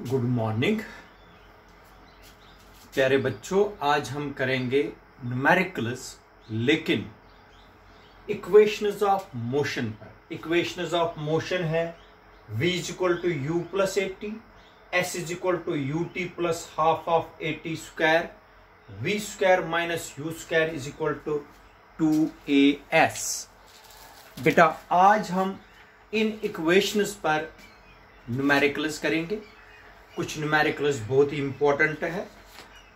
Good morning प्यारे बच्चों। आज हम करेंगे न्यूमेरिकल्स, लेकिन इक्वेशंस ऑफ मोशन पर। इक्वेशंस ऑफ मोशन है v is equal to u plus a t, s is equal to u t plus half of a t square, v square minus u square is equal to 2as। बेटा आज हम इन equations पर numericals करेंगे। कुछ numericals बहुत ही important है,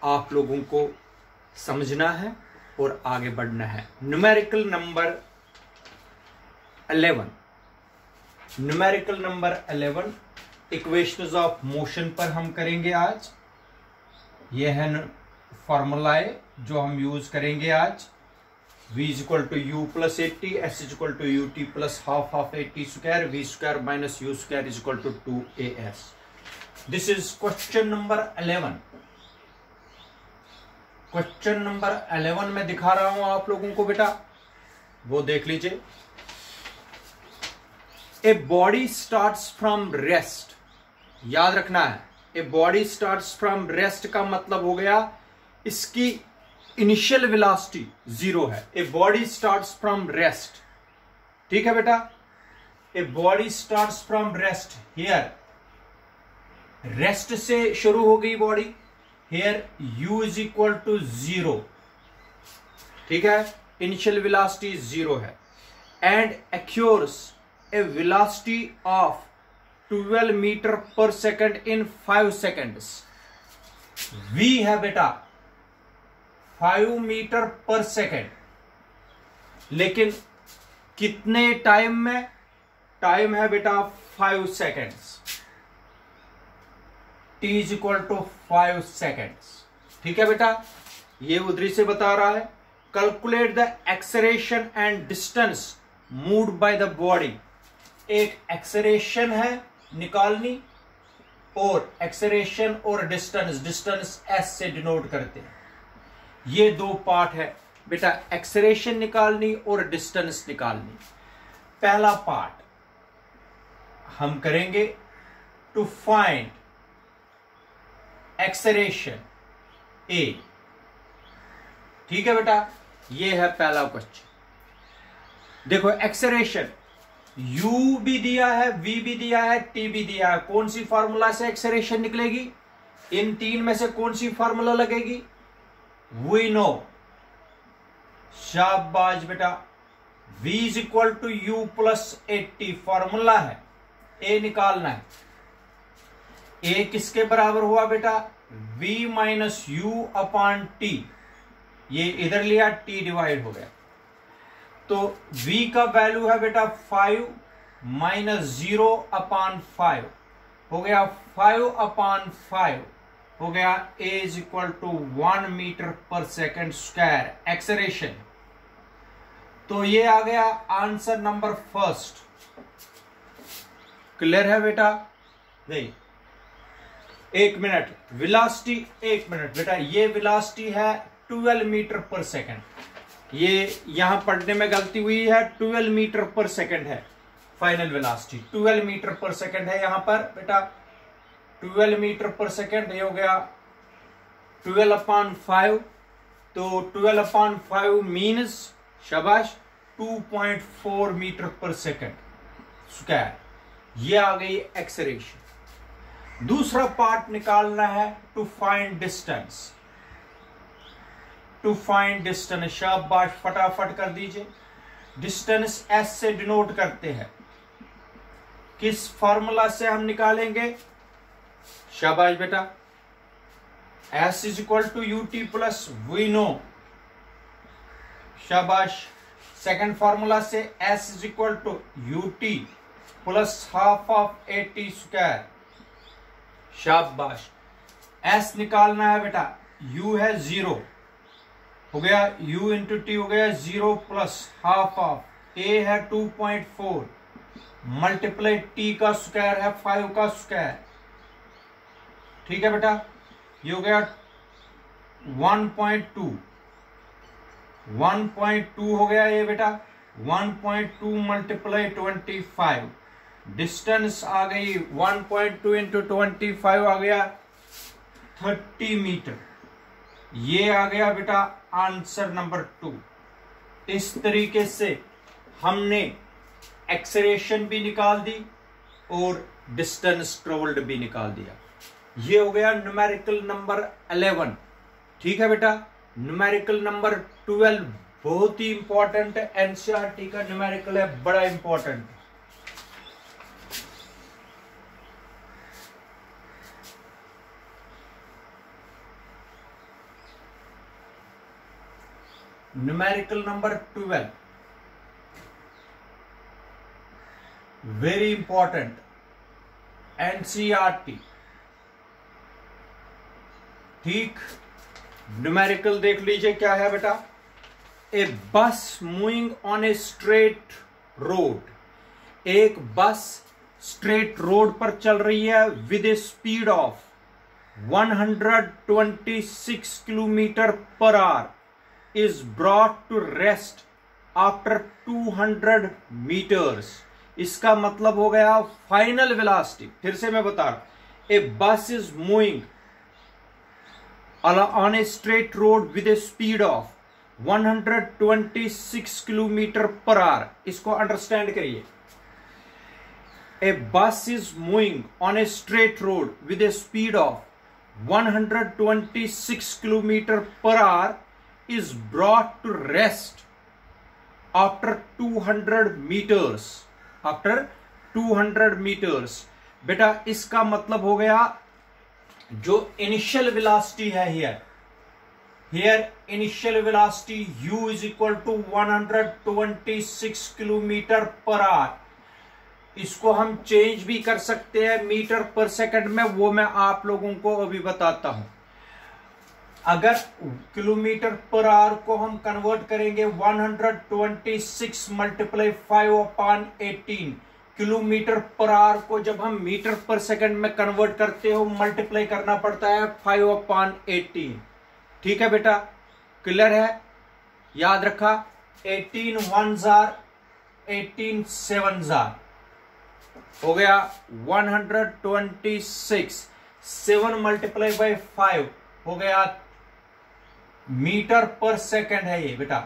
आप लोगों को समझना है और आगे बढ़ना है। Numerical number 11, numerical number 11 equations of motion पर हम करेंगे आज। यह है फॉर्मूलाए जो हम यूज करेंगे आज। v is equal to u plus a t, s is equal to u t plus half of a t square, v square minus u square is equal to 2as। This is question number 11। Question number 11 में दिखा रहा हूं आप लोगों को बेटा, वो देख लीजिए। A body starts from rest, याद रखना है, a body starts from rest का मतलब हो गया इसकी इनिशियल वेलोसिटी 0 है। A body starts from rest, ठीक है बेटा। A body starts from rest, here rest से शुरू हो गई body, here u is equal to 0, ठीक है, इनिशियल वेलोसिटी 0 है। And acquires a velocity of 12 metre पर सेकेंड इन 5 सेकेंड्स। v है बेटा 5 मीटर पर सेकेंड, लेकिन कितने टाइम में? टाइम है बेटा 5 seconds. t is equal to 5 seconds, ठीक है बेटा। ये उधरी से बता रहा है। Calculate the acceleration and distance moved by the body. एक एक्सेलरेशन है निकालनी, और एक्सेलरेशन और डिस्टेंस, डिस्टेंस s से डिनोट करते हैं। ये दो पार्ट है बेटा, एक्सेलरेशन निकालनी और डिस्टेंस निकालनी। पहला पार्ट हम करेंगे टू फाइंड एक्सेलरेशन a, ठीक है बेटा। ये है पहला क्वेश्चन। देखो एक्सेलरेशन u भी दिया है, v भी दिया है, t भी दिया है। कौन सी फार्मूला से एक्सेलरेशन निकलेगी? इन तीन में से कौन सी फार्मूला लगेगी? वी नो, शाबाश बेटा। v is equal to u plus a t formula है, a निकालना है। a किसके बराबर हुआ बेटा? v minus u upon T. ये इधर लिया, t डिवाइड हो गया, तो v का वैल्यू है बेटा 5 माइनस 0 अपॉन 5 हो गया 5 अपॉन 5 हो गया a is equal to 1 metre पर सेकेंड स्क्वायर एक्सेलरेशन। तो ये आ गया आंसर नंबर फर्स्ट। क्लियर है बेटा? नहीं, एक मिनट, वेलोसिटी, एक मिनट बेटा। ये वेलोसिटी है 12 मीटर पर सेकेंड। ये यहां पढ़ने में गलती हुई है, 12 मीटर पर सेकेंड है फाइनल वेलोसिटी। 12 मीटर पर सेकेंड है यहां पर बेटा, 12 मीटर पर सेकेंड। ये हो गया 12 अपॉन 5, तो 12 अपॉन 5 मीन्स, शाबाश, 2.4 मीटर पर सेकेंड स्क्वायर। ये आ गई एक्सेलरेशन। दूसरा पार्ट निकालना है to find distance. To find distance, शाबाश, फटाफट कर दीजिए। डिस्टेंस s से डिनोट करते हैं। किस फॉर्मूला से हम निकालेंगे? शाबाश बेटा, s is equal to u t plus we know, शाबाश। सेकंड फॉर्मूला से s is equal to u t plus half of a t square, शाबाश। s निकालना है बेटा, u है 0, हो गया u इंटू टी हो गया 0 प्लस हाफ ऑफ a है 2.4 मल्टीप्लाई t का स्क्वायर है 5 का स्क्वायर, ठीक है बेटा। ये हो गया 1.2 हो गया ये बेटा, 1.2 मल्टीप्लाई 25 डिस्टेंस आ गई 1.2 इंटू 25 आ गया 30 मीटर। ये आ गया बेटा आंसर नंबर 2। इस तरीके से हमने एक्सेलरेशन भी निकाल दी और डिस्टेंस ट्रेवल्ड भी निकाल दिया। ये हो गया न्यूमेरिकल नंबर 11। ठीक है बेटा, न्यूमेरिकल नंबर 12 बहुत ही इंपॉर्टेंट है, एनसीईआरटी का न्यूमेरिकल है, बड़ा important. Numerical number 12 very important, NCERT. ठीक, न्यूमेरिकल देख लीजिए क्या है बेटा। ए बस moving on a straight road. एक बस स्ट्रेट रोड पर चल रही है with A speed of 126 kilometre per our is brought to rest after 200 meters। इसका मतलब हो गया फाइनल वेलोसिटी। फिर से मैं बता रहा हूं, ए बस is moving on a straight road with A speed of 126 kilometre per our. इसको अंडरस्टैंड करिए। ए बस is moving on a straight road with A speed of 126 kilometre per our is brought to rest after 200 meters। after 200 meters बेटा इसका मतलब हो गया जो initial velocity है here initial velocity u is equal to 126 kilometre per our. इसको हम change भी कर सकते हैं मीटर पर सेकंड में, वो मैं आप लोगों को अभी बताता हूं। अगर किलोमीटर पर आवर को हम कन्वर्ट करेंगे 126 मल्टीप्लाई 5/18। किलोमीटर पर आवर को जब हम मीटर पर सेकंड में कन्वर्ट करते हो मल्टीप्लाई करना पड़ता है 5/18। ठीक है बेटा, क्लियर है, याद रखा। 18 1s 18 7s हो गया 126। 7 मल्टीप्लाई बाई 5 हो गया मीटर पर सेकंड है ये बेटा,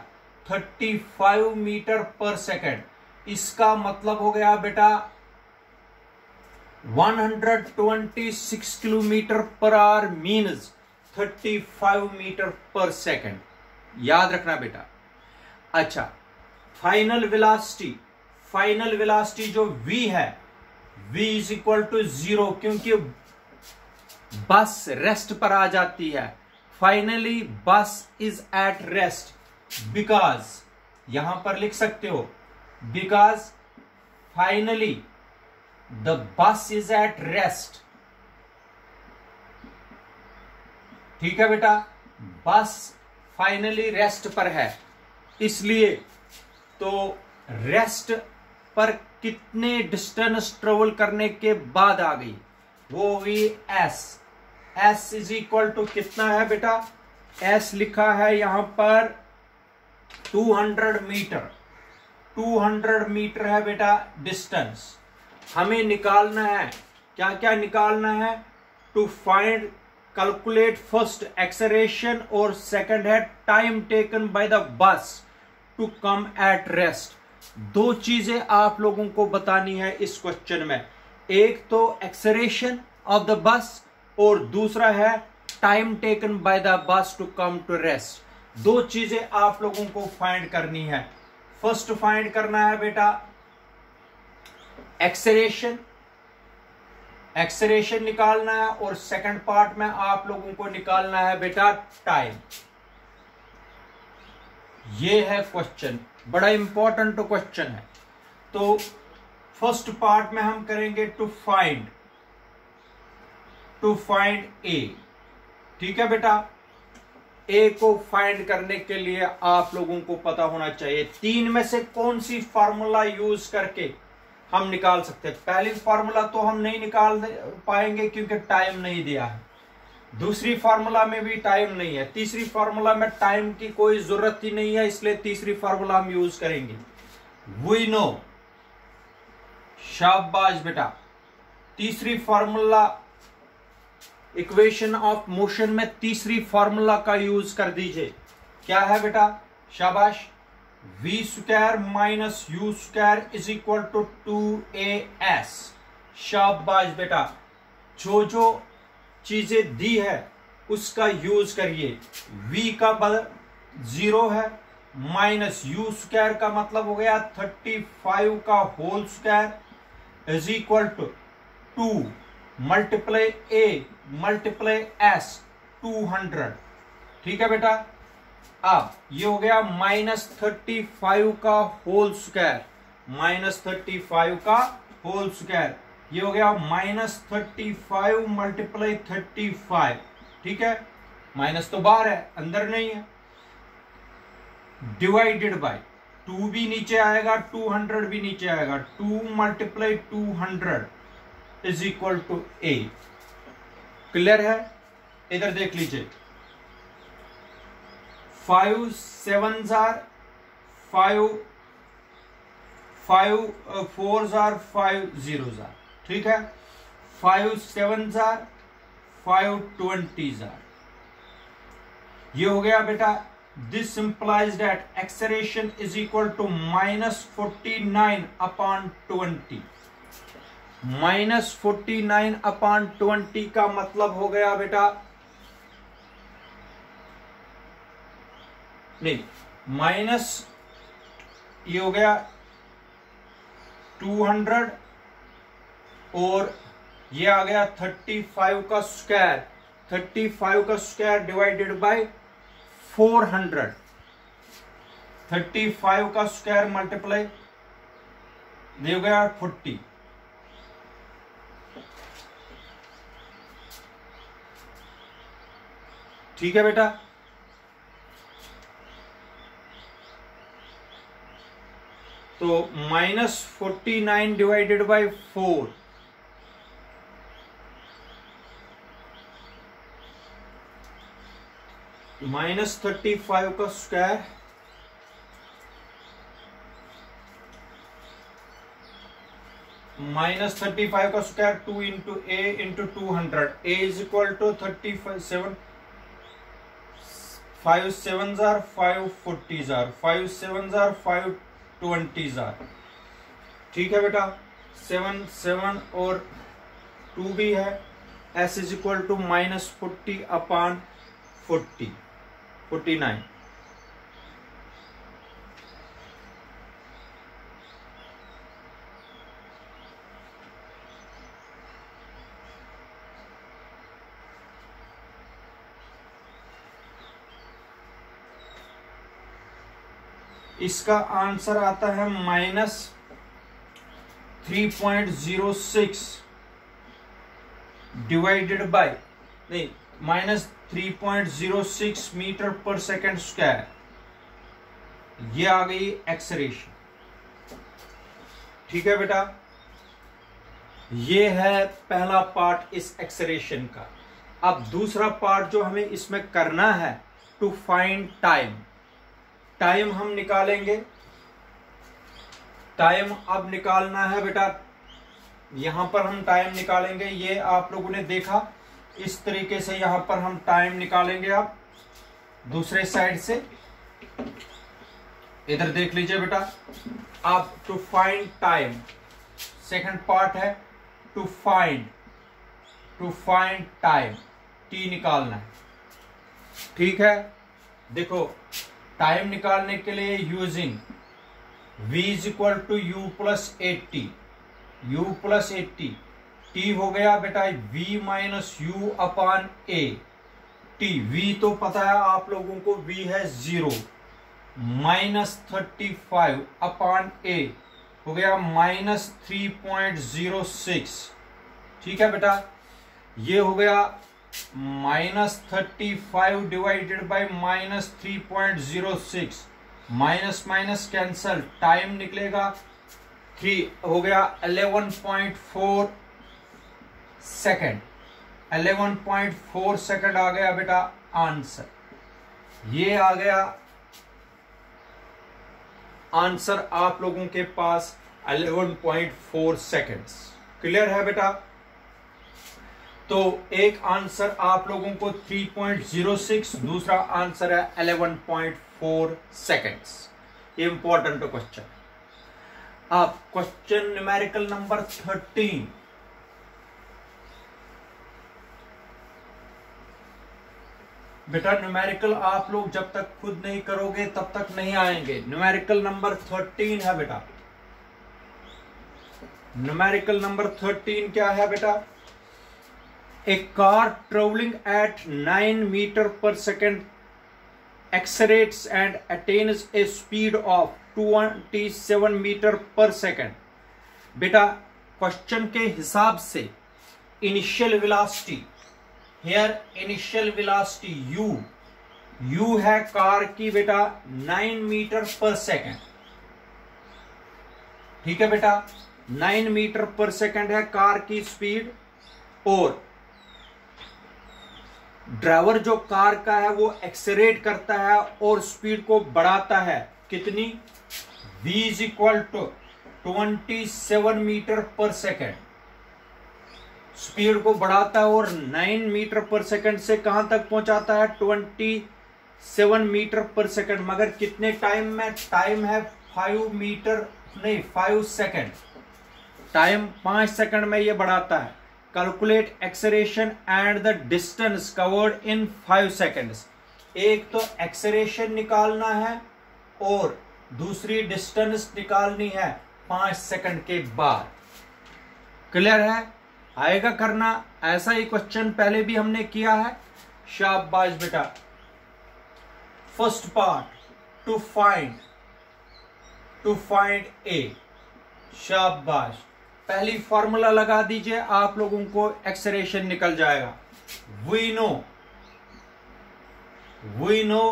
35 मीटर पर सेकंड। इसका मतलब हो गया बेटा 126 kilometre per hour means 35 metre per second. याद रखना बेटा। अच्छा, फाइनल वेलोसिटी जो v है, v इज इक्वल टू 0, क्योंकि बस रेस्ट पर आ जाती है। फाइनली बस इज एट रेस्ट बिकॉज, यहां पर लिख सकते हो because finally the bus is at rest. ठीक है बेटा, बस फाइनली रेस्ट पर है, इसलिए तो रेस्ट पर कितने डिस्टेंस ट्रेवल करने के बाद आ गई, वो हुई एस इज इक्वल टू कितना है बेटा, एस लिखा है यहां पर 200 मीटर। 200 मीटर है बेटा डिस्टेंस। हमें निकालना है, क्या क्या निकालना है, to find calculate first acceleration और सेकंड है time taken by the bus to come at rest. दो चीजें आप लोगों को बतानी है इस क्वेश्चन में, एक तो एक्सेलरेशन ऑफ द बस और दूसरा है time taken by the bus to come to rest. दो चीजें आप लोगों को फाइंड करनी है। फर्स्ट फाइंड करना है बेटा एक्सेलरेशन निकालना है और सेकंड पार्ट में आप लोगों को निकालना है बेटा टाइम। ये है क्वेश्चन, बड़ा इंपॉर्टेंट क्वेश्चन है। तो फर्स्ट पार्ट में हम करेंगे टू फाइंड ए। ठीक है बेटा, ए को फाइंड करने के लिए आप लोगों को पता होना चाहिए तीन में से कौन सी फार्मूला यूज करके हम निकाल सकते हैं। पहली फार्मूला तो हम नहीं निकाल पाएंगे क्योंकि टाइम नहीं दिया है, दूसरी फार्मूला में भी टाइम नहीं है, तीसरी फार्मूला में टाइम की कोई जरूरत ही नहीं है, इसलिए तीसरी फार्मूला हम यूज करेंगे। वी नो शाबाश बेटा। तीसरी फॉर्मूला, इक्वेशन ऑफ मोशन में तीसरी फॉर्मूला का यूज कर दीजिए। क्या है बेटा? शाबाश। V square minus u square is equal to 2as। शाबाश बेटा। जो जो चीजें दी है उसका यूज करिए। v का बल 0 है, माइनस यू स्क्वायर का मतलब हो गया 35 का whole square is equal to 2 multiply a multiply s 200। ठीक है बेटा। अब ये हो गया -35 का होल स्क्वायर, -35 का होल स्क्वायर, ये हो गया -35 मल्टीप्लाई 35। ठीक है, माइनस तो बाहर है, अंदर नहीं है। डिवाइडेड बाय 2 भी नीचे आएगा, 200 भी नीचे आएगा, 2 multiply 200 is equal to a। Clear है? इधर देख लीजिए, 5 7s are 5, 5 4s are 5 zeros are। ठीक है, 5 7s are 5 20s are। ये हो गया बेटा। This implies that acceleration is equal to -49 upon 20। -49 upon 20 का मतलब हो गया बेटा, नहीं, माइनस ये हो गया 200 और ये आ गया 35 का स्क्वायर, 35 का स्क्वायर डिवाइडेड बाय 400, 35 का स्क्वायर मल्टीप्लाई ये हो गया 40। ठीक है बेटा। तो -49 डिवाइडेड बाय 4, -35 का स्क्वायर -35 का square 2 into a into 200। a is equal to 37, 5 7s are 5 40s are, 5 7s are 5 20s are। ठीक है बेटा। 7 7 और 2 भी है। s is equal to -40 upon 40, 49। इसका आंसर आता है -3.06 डिवाइडेड बाय, नहीं, -3.06 मीटर पर सेकेंड स्क्वायर। ये आ गई एक्सेलरेशन। ठीक है बेटा, ये है पहला पार्ट इस एक्सेलरेशन का। अब दूसरा पार्ट जो हमें इसमें करना है, टू फाइंड टाइम। टाइम हम निकालेंगे। टाइम अब निकालना है बेटा, यहां पर हम टाइम निकालेंगे। ये आप लोगों ने देखा, इस तरीके से यहां पर हम टाइम निकालेंगे। आप दूसरे साइड से इधर देख लीजिए बेटा। आप to find time, second part है टू फाइंड टाइम, टी निकालना है। ठीक है, देखो टाइम निकालने के लिए using v is equal to u plus 80, u plus 80, t हो गया बेटा v minus u upon a। t v तो पता है आप लोगों को, v है 0, -35 अपॉन a हो गया -3.06। ठीक है बेटा, ये हो गया -35 divided by -3.06, minus minus cancel, time निकलेगा 3, हो गया 11.4 सेकेंड, 11.4 सेकेंड आ गया बेटा आंसर। ये आ गया आंसर आप लोगों के पास 11.4 सेकेंड्स। क्लियर है बेटा? तो एक आंसर आप लोगों को 3.06, दूसरा आंसर है 11.4 सेकेंड्स। Important question. अब क्वेश्चन न्यूमेरिकल नंबर 13। बेटा न्यूमेरिकल आप लोग जब तक खुद नहीं करोगे तब तक नहीं आएंगे। न्यूमेरिकल नंबर 13 है बेटा। न्यूमेरिकल नंबर 13 क्या है बेटा? A car travelling at 9 metre पर second accelerates and attains a speed of 27 metre पर सेकेंड। बेटा क्वेश्चन के हिसाब से initial velocity, here initial velocity u है कार की बेटा 9 मीटर पर सेकेंड। ठीक है बेटा, 9 मीटर पर सेकेंड है कार की स्पीड, और ड्राइवर जो कार का है वो एक्सेलरेट करता है और स्पीड को बढ़ाता है। कितनी? v is equal to 27 metre पर सेकेंड। स्पीड को बढ़ाता है और 9 मीटर पर सेकेंड से कहां तक पहुंचाता है? 27 मीटर पर सेकेंड। मगर कितने टाइम में? टाइम है 5 सेकेंड। टाइम 5 सेकेंड में ये बढ़ाता है। Calculate acceleration and the distance covered in 5 seconds. एक तो एक्सेलरेशन निकालना है और दूसरी डिस्टेंस निकालनी है 5 सेकेंड के बाद। क्लियर है? आएगा करना। ऐसा ही क्वेश्चन पहले भी हमने किया है। शाबाश बेटा। फर्स्ट पार्ट टू फाइंड ए। शाबाश। पहली फॉर्मूला लगा दीजिए, आप लोगों को एक्सेलरेशन निकल जाएगा। We know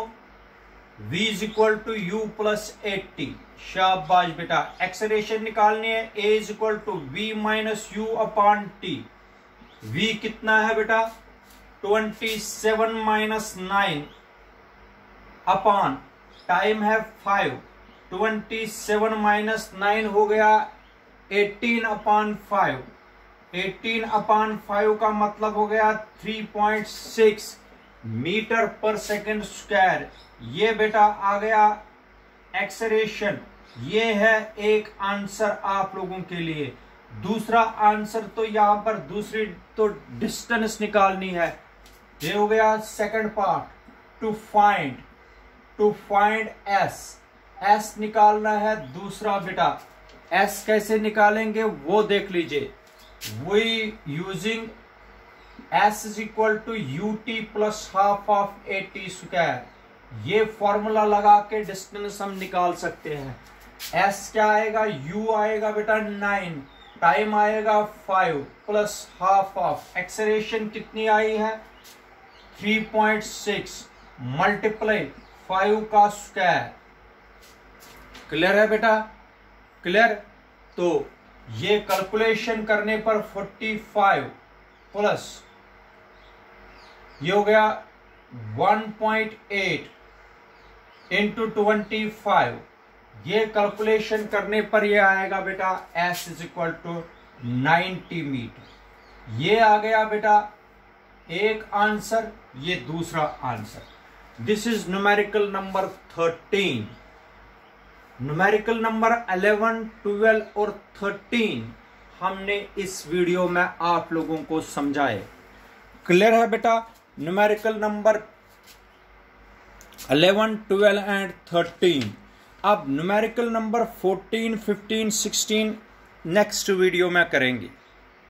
v is equal to u plus 80। शाबाश बेटा। एक्सेलरेशन निकालनी है, a is equal to v minus u upon t। v कितना है बेटा? 27 माइनस 9 अपॉन टाइम है 5। 27 माइनस 9 हो गया 18 अपॉन 5। 18 अपॉन 5 का मतलब हो गया 3.6 मीटर पर सेकेंड स्क्वायर। ये बेटा आ गया एक्सेलरेशन। ये है एक आंसर आप लोगों के लिए। दूसरा आंसर तो यहां पर दूसरी तो डिस्टेंस निकालनी है। ये हो गया second part. To find s निकालना है दूसरा बेटा। एस कैसे निकालेंगे वो देख लीजिए। We using s is equal to u t plus half of 80 square. ये फॉर्मूला लगा के डिस्टेंस हम निकाल सकते हैं। एस क्या आएगा? यू आएगा बेटा 9, टाइम आएगा 5 प्लस हाफ ऑफ एक्सेलरेशन कितनी आई है? 3.6 मल्टीप्लाई 5 का स्क्वायर। क्लियर है बेटा? क्लियर? तो ये कैलकुलेशन करने पर 45 प्लस ये हो गया 1.8 इंटू 25। ये कैलकुलेशन करने पर ये आएगा बेटा s is equal to 90 metre. ये आ गया बेटा एक आंसर, ये दूसरा answer. This is numerical number 13। Numerical number 11, 12 और 13 हमने इस वीडियो में आप लोगों को समझाए। क्लियर है बेटा? Numerical number 11, 12 and 13। अब न्यूमेरिकल नंबर 14, 15, 16 नेक्स्ट वीडियो में करेंगे।